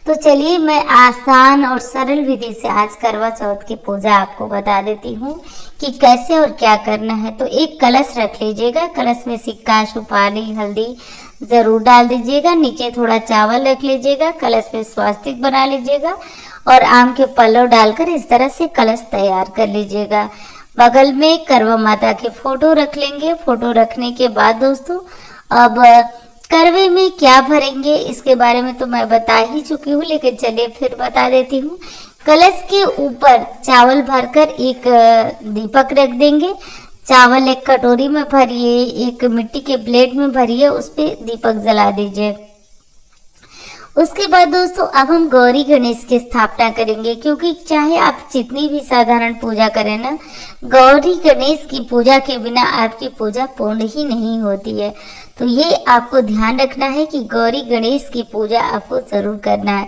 तो चलिए मैं आसान और सरल विधि से आज करवा चौथ की पूजा आपको बता देती हूँ कि कैसे और क्या करना है। तो एक कलश रख लीजिएगा, कलश में सिक्का, सुपारी, हल्दी जरूर डाल दीजिएगा। नीचे थोड़ा चावल रख लीजिएगा, कलश में स्वास्तिक बना लीजिएगा और आम के पल्लव डालकर इस तरह से कलश तैयार कर लीजिएगा। बगल में करवा माता की फोटो रख लेंगे। फोटो रखने के बाद दोस्तों अब करवे में क्या भरेंगे इसके बारे में तो मैं बता ही चुकी हूँ, लेकिन चलिए फिर बता देती हूँ। कलश के ऊपर चावल भरकर एक दीपक रख देंगे। चावल एक कटोरी में भरिए, एक मिट्टी के प्लेट में भरिए, उस पे दीपक जला दीजिए। उसके बाद दोस्तों अब हम गौरी गणेश की स्थापना करेंगे, क्योंकि चाहे आप जितनी भी साधारण पूजा करें ना, गौरी गणेश की पूजा के बिना आपकी पूजा पूर्ण ही नहीं होती है। तो ये आपको ध्यान रखना है कि गौरी गणेश की पूजा आपको जरूर करना है।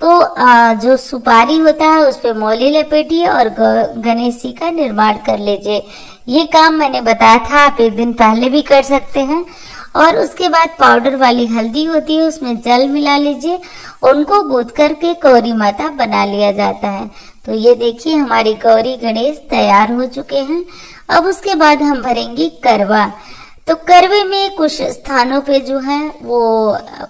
तो जो सुपारी होता है उस पे मौली लपेटिए और गणेश जी का निर्माण कर लीजिए। ये काम मैंने बताया था, आप एक दिन पहले भी कर सकते हैं। और उसके बाद पाउडर वाली हल्दी होती है, उसमें जल मिला लीजिए, उनको गूंथ करके गौरी माता बना लिया जाता है। तो ये देखिए हमारी गौरी गणेश तैयार हो चुके हैं। अब उसके बाद हम भरेंगे करवा। तो करवे में कुछ स्थानों पे जो है वो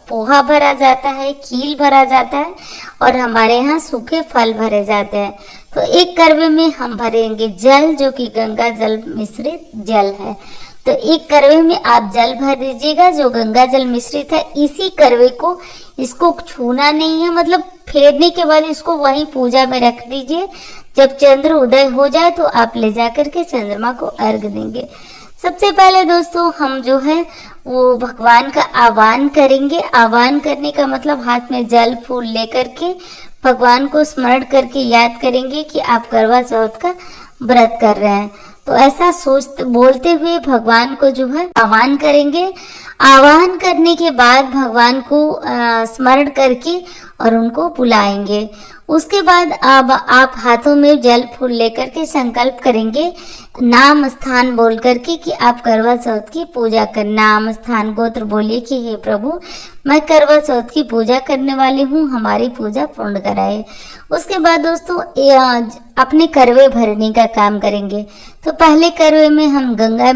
पोहा भरा जाता है, खील भरा जाता है और हमारे यहाँ सूखे फल भरे जाते हैं। तो एक करवे में हम भरेंगे जल, जो कि गंगा जल मिश्रित जल है। तो एक करवे में आप जल भर दीजिएगा जो गंगा जल मिश्रित है। इसी करवे को, इसको छूना नहीं है, मतलब फेरने के बाद इसको वहीं पूजा में रख दीजिए। जब चंद्र उदय हो जाए तो आप ले जाकर के चंद्रमा को अर्घ देंगे। सबसे पहले दोस्तों हम जो है वो भगवान का आह्वान करेंगे। आह्वान करने का मतलब हाथ में जल फूल लेकर के भगवान को स्मरण करके याद करेंगे कि आप करवा चौथ का व्रत कर रहे हैं। तो ऐसा सोच बोलते हुए भगवान को जो है आह्वान करेंगे। आह्वान करने के बाद भगवान को स्मरण करके और उनको बुलाएंगे। उसके बाद अब आप हाथों में जल फूल लेकर के संकल्प करेंगे, नाम स्थान बोल करके कि आप करवा चौथ की पूजा कर। नाम स्थान गोत्र बोलिए कि हे प्रभु मैं करवा चौथ की पूजा करने वाली हूँ, हमारी पूजा पूर्ण कराए। उसके बाद दोस्तों अपने करवे भरने का काम करेंगे। तो पहले करवे में हम गंगा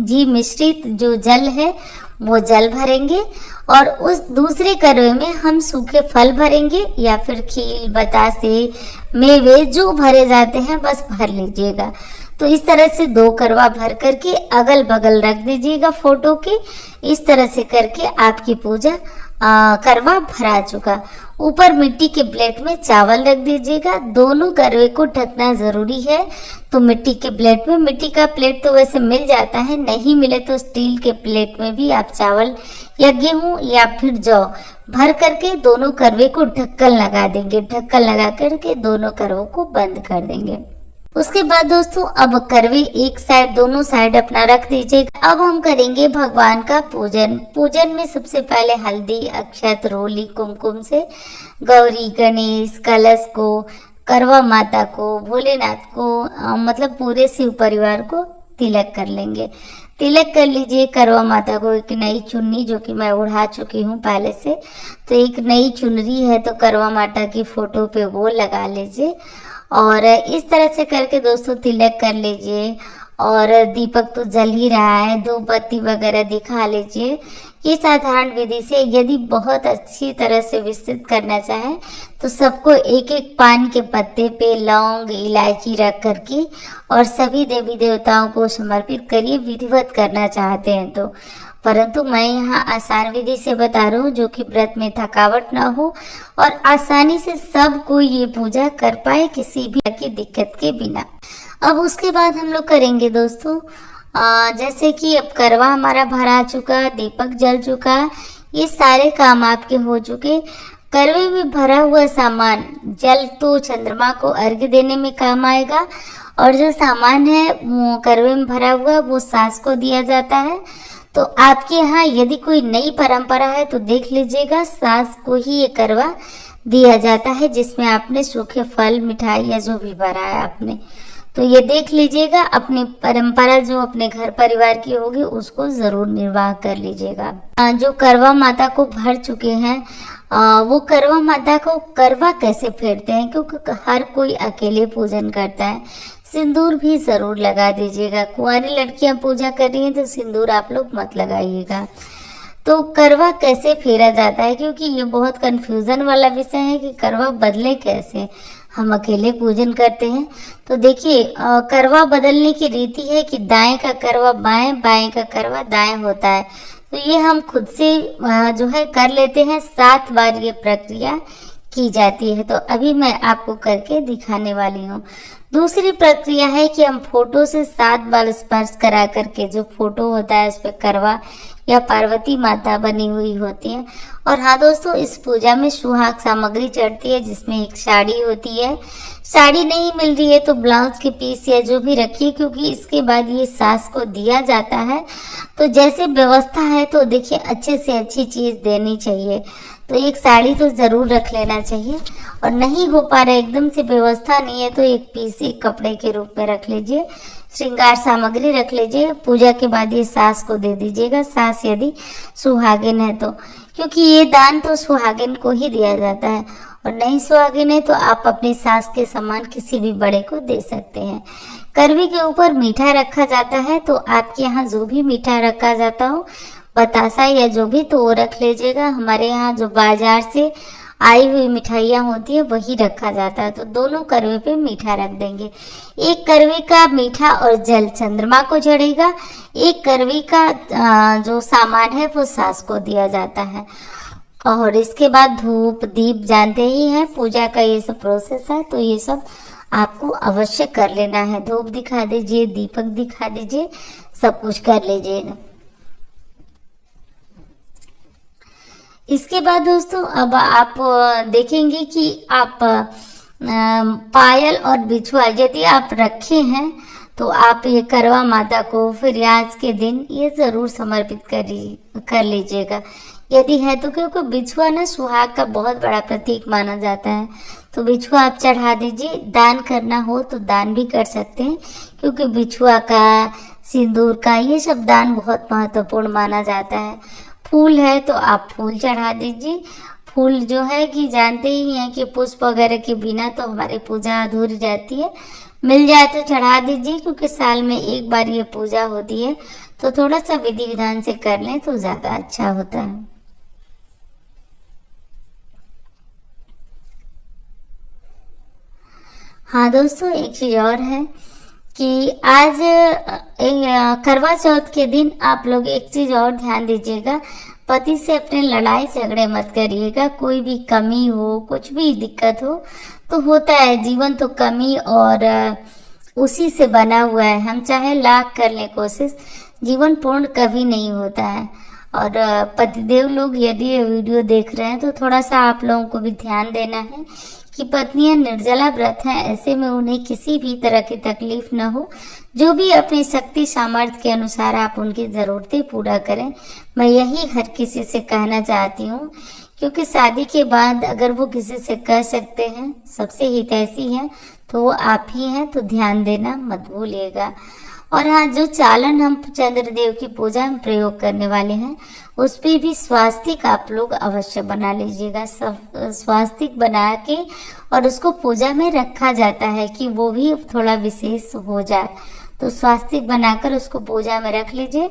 जी मिश्रित जो जल है वो जल भरेंगे और उस दूसरे करवे में हम सूखे फल भरेंगे या फिर खील, बतासे, मेवे जो भरे जाते हैं बस भर लीजिएगा। तो इस तरह से 2 करवा भर करके अगल बगल रख दीजिएगा फोटो के। इस तरह से करके आपकी पूजा करवा भरा चुका। ऊपर मिट्टी के प्लेट में चावल रख दीजिएगा। दोनों करवे को ढकना जरूरी है। तो मिट्टी के प्लेट में, मिट्टी का प्लेट तो वैसे मिल जाता है, नहीं मिले तो स्टील के प्लेट में भी आप चावल या गेहूं या फिर जौ भर करके दोनों करवे को ढक्कन लगा देंगे। ढक्कन लगा करके दोनों करवों को बंद कर देंगे। उसके बाद दोस्तों अब करवे एक साइड, दोनों साइड अपना रख दीजिएगा। अब हम करेंगे भगवान का पूजन। पूजन में सबसे पहले हल्दी, अक्षत, रोली, कुमकुम से गौरी गणेश, कलश को, करवा माता को, भोलेनाथ को, मतलब पूरे शिव परिवार को तिलक कर लेंगे। तिलक कर लीजिए। करवा माता को एक नई चुन्नी, जो कि मैं उड़ा चुकी हूँ पहले से, तो एक नई चुनरी है तो करवा माता की फोटो पे वो लगा लीजिए और इस तरह से करके दोस्तों तिलक कर लीजिए। और दीपक तो जल ही रहा है, धूप बत्ती वगैरह दिखा लीजिए। ये साधारण विधि से, यदि बहुत अच्छी तरह से विस्तृत करना चाहे तो सबको एक एक पान के पत्ते पे लौंग, इलायची रख करके और सभी देवी देवताओं को समर्पित करिए, विधिवत करना चाहते हैं तो। परंतु मैं यहाँ आसान विधि से बता रहा हूँ जो कि व्रत में थकावट ना हो और आसानी से सब कोई ये पूजा कर पाए किसी भी की दिक्कत के बिना। अब उसके बाद हम लोग करेंगे दोस्तों जैसे कि अब करवा हमारा भरा चुका, दीपक जल चुका, ये सारे काम आपके हो चुके। करवे में भरा हुआ सामान, जल तो चंद्रमा को अर्घ्य देने में काम आएगा और जो सामान है वो करवे में भरा हुआ वो सास को दिया जाता है। तो आपके यहाँ यदि कोई नई परंपरा है तो देख लीजिएगा, सास को ही ये करवा दिया जाता है जिसमें आपने सूखे फल, मिठाई या जो भी भरा है आपने। तो ये देख लीजिएगा, अपनी परंपरा जो अपने घर परिवार की होगी उसको जरूर निर्वाह कर लीजिएगा। जो करवा माता को भर चुके हैं वो करवा माता को करवा कैसे फेरते हैं, क्योंकि हर कोई अकेले पूजन करता है। सिंदूर भी जरूर लगा दीजिएगा। कुंवारी लड़कियां पूजा कर रही हैं तो सिंदूर आप लोग मत लगाइएगा। तो करवा कैसे फेरा जाता है, क्योंकि ये बहुत कंफ्यूजन वाला विषय है कि करवा बदले कैसे, हम अकेले पूजन करते हैं। तो देखिए, करवा बदलने की रीति है कि दाएं का करवा बाएं, बाएं का करवा दाएं होता है। तो ये हम खुद से जो है कर लेते हैं। 7 बार ये प्रक्रिया की जाती है। तो अभी मैं आपको करके दिखाने वाली हूँ। दूसरी प्रक्रिया है कि हम फोटो से 7 बार स्पर्श करा करके, जो फोटो होता है उस पर करवा या पार्वती माता बनी हुई होती है। और हाँ दोस्तों, इस पूजा में सुहाग सामग्री चढ़ती है, जिसमें एक साड़ी होती है। साड़ी नहीं मिल रही है तो ब्लाउज के पीस या जो भी रखिए, क्योंकि इसके बाद ये सास को दिया जाता है। तो जैसे व्यवस्था है तो देखिए, अच्छे से अच्छी चीज देनी चाहिए। तो एक साड़ी तो जरूर रख लेना चाहिए। और नहीं हो पा रहा, एकदम से व्यवस्था नहीं है, तो एक पीस एक कपड़े के रूप में रख लीजिए। श्रृंगार सामग्री रख लीजिए। पूजा के बाद ये सास को दे दीजिएगा, सास यदि सुहागिन है तो, क्योंकि ये दान तो सुहागिन को ही दिया जाता है। और नहीं सुहागिन है तो आप अपनी सास के समान किसी भी बड़े को दे सकते हैं। करवी के ऊपर मीठा रखा जाता है। तो आपके यहाँ जो भी मीठा रखा जाता हो, बतासा या जो भी, तो वो रख लीजिएगा। हमारे यहाँ जो बाजार से आई हुई मिठाइयाँ होती है वही रखा जाता है। तो दोनों करवे पे मीठा रख देंगे। एक करवे का मीठा और जल चंद्रमा को चढ़ेगा। एक करवे का जो सामान है वो सास को दिया जाता है। और इसके बाद धूप दीप, जानते ही हैं पूजा का ये सब प्रोसेस है। तो ये सब आपको अवश्य कर लेना है। धूप दिखा दीजिए, दीपक दिखा दीजिए, सब कुछ कर लीजिएगा। इसके बाद दोस्तों, अब आप देखेंगे कि आप पायल और बिछुआ यदि आप रखे हैं तो आप ये करवा माता को फिर आज के दिन ये जरूर समर्पित कर लीजिएगा यदि है तो, क्योंकि बिछुआ ना सुहाग का बहुत बड़ा प्रतीक माना जाता है। तो बिछुआ आप चढ़ा दीजिए। दान करना हो तो दान भी कर सकते हैं, क्योंकि बिछुआ का, सिंदूर का, ये सब दान बहुत महत्वपूर्ण माना जाता है। फूल है तो आप फूल चढ़ा दीजिए। फूल जो है कि जानते ही हैं कि पुष्प वगैरह के बिना तो हमारी पूजा अधूरी रहती है। मिल जाए तो चढ़ा दीजिए, क्योंकि साल में एक बार ये पूजा होती है। तो थोड़ा सा विधि विधान से कर लें तो ज्यादा अच्छा होता है। हाँ दोस्तों, एक चीज और है कि आज करवा चौथ के दिन आप लोग एक चीज और ध्यान दीजिएगा। पति से अपने लड़ाई झगड़े मत करिएगा। कोई भी कमी हो, कुछ भी दिक्कत हो तो होता है, जीवन तो कमी और उसी से बना हुआ है। हम चाहे लाख कर ले कोशिश, जीवन पूर्ण कभी नहीं होता है। और पतिदेव लोग यदि ये वीडियो देख रहे हैं तो थोड़ा सा आप लोगों को भी ध्यान देना है कि पत्नियां निर्जला व्रत हैं। ऐसे में उन्हें किसी भी तरह की तकलीफ न हो। जो भी अपनी शक्ति सामर्थ्य के अनुसार आप उनकी जरूरतें पूरा करें। मैं यही हर किसी से कहना चाहती हूँ, क्योंकि शादी के बाद अगर वो किसी से कह सकते हैं, सबसे हितैषी है, तो वो आप ही हैं। तो ध्यान देना मत भूलिएगा। और हाँ, जो चालन हम चंद्रदेव की पूजा में प्रयोग करने वाले हैं उस पर भी स्वास्तिक आप लोग अवश्य बना लीजिएगा। स्वास्तिक बना के और उसको पूजा में रखा जाता है कि वो भी थोड़ा विशेष हो जाए। तो स्वास्तिक बनाकर उसको पूजा में रख लीजिए।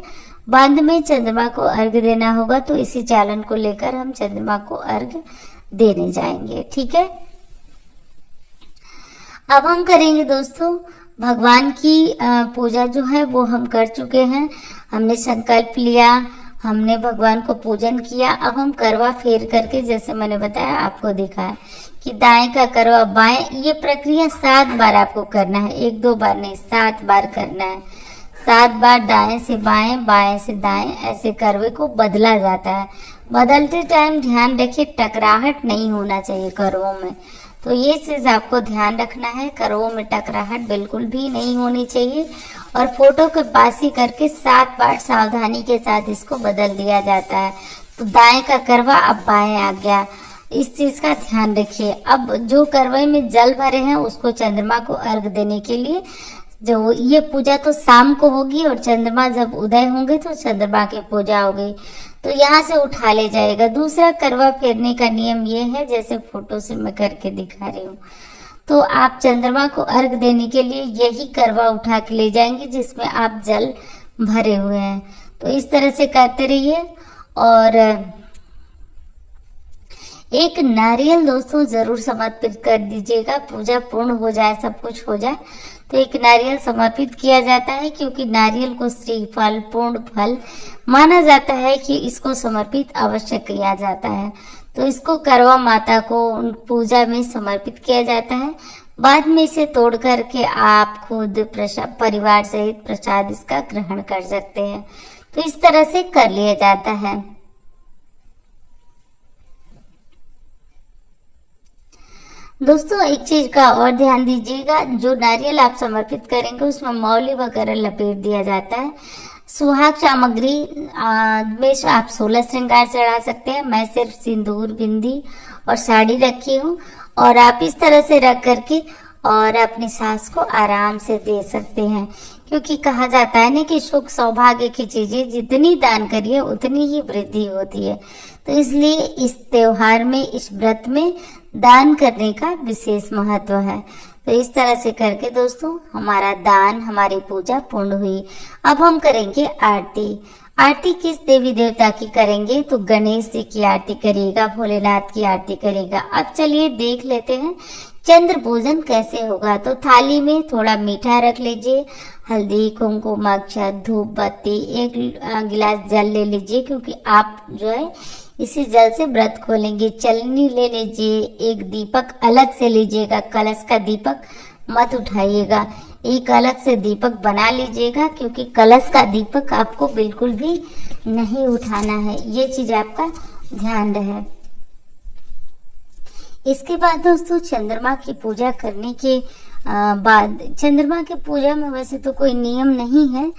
बाद में चंद्रमा को अर्घ्य देना होगा, तो इसी चालन को लेकर हम चंद्रमा को अर्घ्य देने जाएंगे। ठीक है, अब हम करेंगे दोस्तों भगवान की पूजा जो है वो हम कर चुके हैं। हमने संकल्प लिया, हमने भगवान को पूजन किया। अब हम करवा फेर करके, जैसे मैंने बताया आपको दिखाया कि दाएं का करवा बाएं, ये प्रक्रिया 7 बार आपको करना है। 1-2 बार नहीं, 7 बार करना है। 7 बार दाएं से बाएं, बाएं से दाएं, ऐसे करवे को बदला जाता है। बदलते टाइम ध्यान रखिए टकराहट नहीं होना चाहिए करवों में। तो ये चीज आपको ध्यान रखना है, करवों में टकराहट बिल्कुल भी नहीं होनी चाहिए। और फोटो के पास ही करके 7 बार सावधानी के साथ इसको बदल दिया जाता है। तो दाएं का करवा अब बाएं आ गया, इस चीज का ध्यान रखिए। अब जो करवे में जल भरे हैं उसको चंद्रमा को अर्घ देने के लिए जो ये पूजा तो शाम को होगी और चंद्रमा जब उदय होंगे तो चंद्रमा की पूजा होगी, तो यहाँ से उठा ले जाएगा। दूसरा करवा फेरने का नियम ये है, जैसे फोटो से मैं करके दिखा रही हूँ, तो आप चंद्रमा को अर्घ देने के लिए यही करवा उठा के ले जाएंगे जिसमें आप जल भरे हुए हैं। तो इस तरह से करते रहिए। और एक नारियल दोस्तों जरूर समर्पित कर दीजिएगा। पूजा पूर्ण हो जाए, सब कुछ हो जाए तो एक नारियल समर्पित किया जाता है, क्योंकि नारियल को श्रीफल पूर्ण फल माना जाता है कि इसको समर्पित अवश्य किया जाता है। तो इसको करवा माता को पूजा में समर्पित किया जाता है। बाद में इसे तोड़ करके आप खुद परिवार सहित प्रसाद इसका ग्रहण कर सकते हैं। तो इस तरह से कर लिया जाता है। दोस्तों एक चीज का और ध्यान दीजिएगा, जो नारियल आप समर्पित करेंगे उसमें मौली वगैरह लपेट दिया जाता है। सुहाग सामग्री में आप 16 श्रृंगार चढ़ा सकते हैं। मैं सिर्फ सिंदूर, बिंदी और साड़ी रखी हूँ, और आप इस तरह से रख करके और अपनी सास को आराम से दे सकते हैं, क्योंकि कहा जाता है ना कि सुख सौभाग्य की चीजें जितनी दान करिए उतनी ही वृद्धि होती है। तो इसलिए इस त्योहार में, इस व्रत में दान करने का विशेष महत्व है। तो इस तरह से करके दोस्तों हमारा दान, हमारी पूजा पूर्ण हुई। अब हम करेंगे आरती। आरती किस देवी देवता की करेंगे? तो गणेश जी की आरती करिएगा, भोलेनाथ की आरती करेगा। अब चलिए देख लेते हैं चंद्र पूजन कैसे होगा। तो थाली में थोड़ा मीठा रख लीजिए, हल्दी, कुमकुम, अक्षत, धूप बत्ती, एक गिलास जल ले लीजिए, क्योंकि आप जो है इसी जल से व्रत खोलेंगे। चलनी ले लीजिए, एक दीपक अलग से लीजिएगा, कलश का दीपक मत उठाइएगा, एक अलग से दीपक बना लीजिएगा, क्योंकि कलश का दीपक आपको बिल्कुल भी नहीं उठाना है। ये चीज आपका ध्यान रहे। इसके बाद दोस्तों चंद्रमा की पूजा करने के बाद, चंद्रमा की पूजा में वैसे तो कोई नियम नहीं है,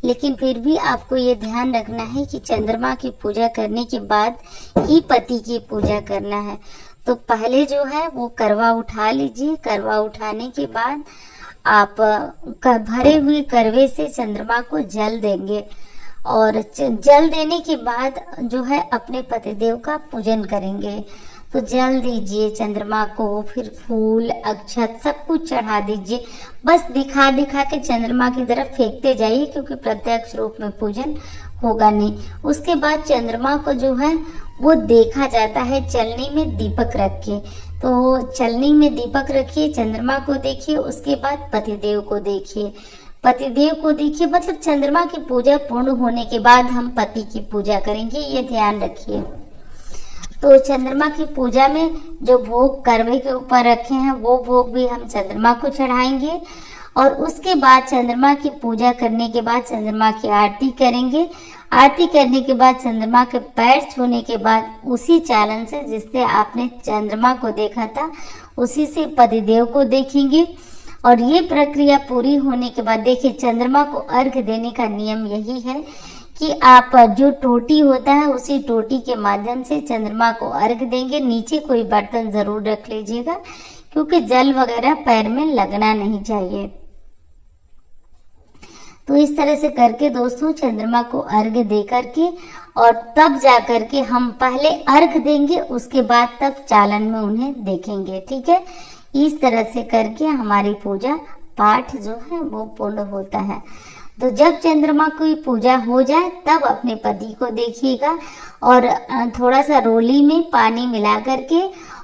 लेकिन फिर भी आपको ये ध्यान रखना है कि चंद्रमा की पूजा करने के बाद ही पति की पूजा करना है। तो पहले जो है वो करवा उठा लीजिए। करवा उठाने के बाद आप भरे हुए करवे से चंद्रमा को जल देंगे, और जल देने के बाद जो है अपने पतिदेव का पूजन करेंगे। तो जल दीजिए चंद्रमा को, फिर फूल, अक्षत सब कुछ चढ़ा दीजिए। बस दिखा दिखा के चंद्रमा की तरफ फेंकते जाइए, क्योंकि प्रत्यक्ष रूप में पूजन होगा नहीं। उसके बाद चंद्रमा को जो है वो देखा जाता है चलनी में दीपक रख के। तो चलनी में दीपक रखिए, चंद्रमा को देखिए, उसके बाद पतिदेव को देखिए। पतिदेव को देखिए मतलब चंद्रमा की पूजा पूर्ण होने के बाद हम पति की पूजा करेंगे, ये ध्यान रखिए। तो चंद्रमा की पूजा में जो भोग करवे के ऊपर रखे हैं वो भोग भी हम चंद्रमा को चढ़ाएंगे, और उसके बाद चंद्रमा की पूजा करने के बाद चंद्रमा की आरती करेंगे। आरती करने के बाद चंद्रमा के पैर छूने के बाद उसी चालन से जिससे आपने चंद्रमा को देखा था उसी से पतिदेव को देखेंगे। और ये प्रक्रिया पूरी होने के बाद देखिए, चंद्रमा को अर्घ देने का नियम यही है कि आप जो टोटी होता है उसी टोटी के माध्यम से चंद्रमा को अर्घ देंगे। नीचे कोई बर्तन जरूर रख लीजिएगा, क्योंकि जल वगैरह पैर में लगना नहीं चाहिए। तो इस तरह से करके दोस्तों चंद्रमा को अर्घ दे करके और तब जा करके हम पहले अर्घ देंगे, उसके बाद तब चालन में उन्हें देखेंगे। ठीक है, इस तरह से करके हमारी पूजा पाठ जो है वो पूर्ण होता है। तो जब चंद्रमा की पूजा हो जाए तब अपने पति को देखिएगा, और थोड़ा सा रोली में पानी मिला करके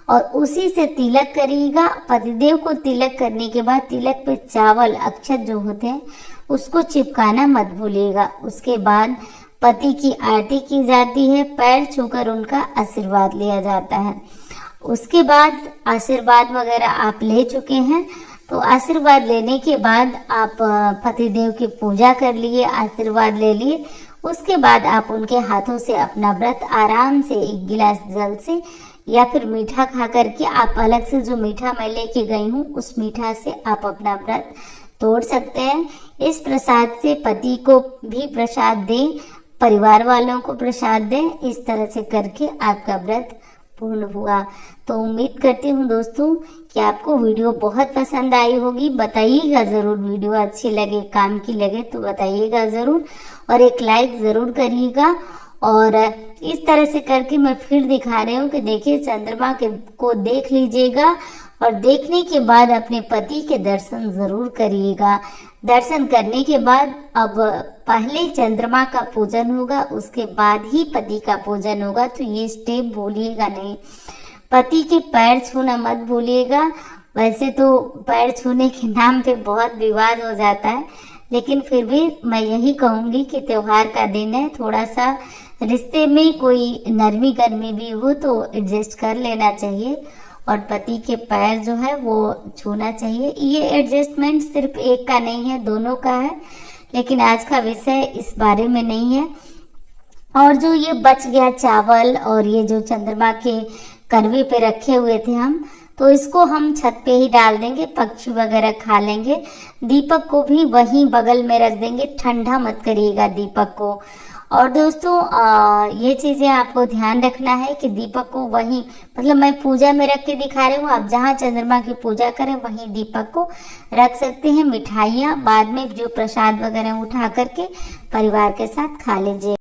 और उसी से तिलक करिएगा। पतिदेव को तिलक करने के बाद तिलक पे चावल, अक्षत जो होते हैं उसको चिपकाना मत भूलिएगा। उसके बाद पति की आरती की जाती है, पैर छूकर उनका आशीर्वाद लिया जाता है। उसके बाद आशीर्वाद वगैरह आप ले चुके हैं, तो आशीर्वाद लेने के बाद आप पतिदेव की पूजा कर लिए, आशीर्वाद ले लिए। उसके बाद आप उनके हाथों से अपना व्रत आराम से एक गिलास जल से या फिर मीठा खा करके, आप अलग से जो मीठा मैं लेके गई हूँ उस मीठा से आप अपना व्रत तोड़ सकते हैं। इस प्रसाद से पति को भी प्रसाद दें, परिवार वालों को प्रसाद दें। इस तरह से करके आपका व्रत पूर्ण हुआ। तो उम्मीद करती हूँ दोस्तों कि आपको वीडियो बहुत पसंद आई होगी। बताइएगा ज़रूर, वीडियो अच्छी लगे, काम की लगे तो बताइएगा ज़रूर, और एक लाइक ज़रूर करिएगा। और इस तरह से करके मैं फिर दिखा रही हूँ कि देखिए चंद्रमा को देख लीजिएगा, और देखने के बाद अपने पति के दर्शन ज़रूर करिएगा। दर्शन करने के बाद अब पहले चंद्रमा का पूजन होगा, उसके बाद ही पति का पूजन होगा। तो ये स्टेप भूलिएगा नहीं। पति के पैर छूना मत भूलिएगा। वैसे तो पैर छूने के नाम पे बहुत विवाद हो जाता है, लेकिन फिर भी मैं यही कहूँगी कि त्योहार का दिन है, थोड़ा सा रिश्ते में कोई नरमी गरमी भी हो तो एडजस्ट कर लेना चाहिए, और पति के पैर जो है वो छूना चाहिए। ये एडजस्टमेंट सिर्फ एक का नहीं है, दोनों का है, लेकिन आज का विषय इस बारे में नहीं है। और जो ये बच गया चावल और ये जो चंद्रमा के करवे पे रखे हुए थे हम, तो इसको हम छत पे ही डाल देंगे, पक्षी वगैरह खा लेंगे। दीपक को भी वहीं बगल में रख देंगे, ठंडा मत करिएगा दीपक को। और दोस्तों ये चीज़ें आपको ध्यान रखना है कि दीपक को वहीं, मतलब मैं पूजा में रख के दिखा रही हूँ, आप जहाँ चंद्रमा की पूजा करें वहीं दीपक को रख सकते हैं। मिठाइयाँ बाद में जो प्रसाद वगैरह उठा करके परिवार के साथ खा लीजिए।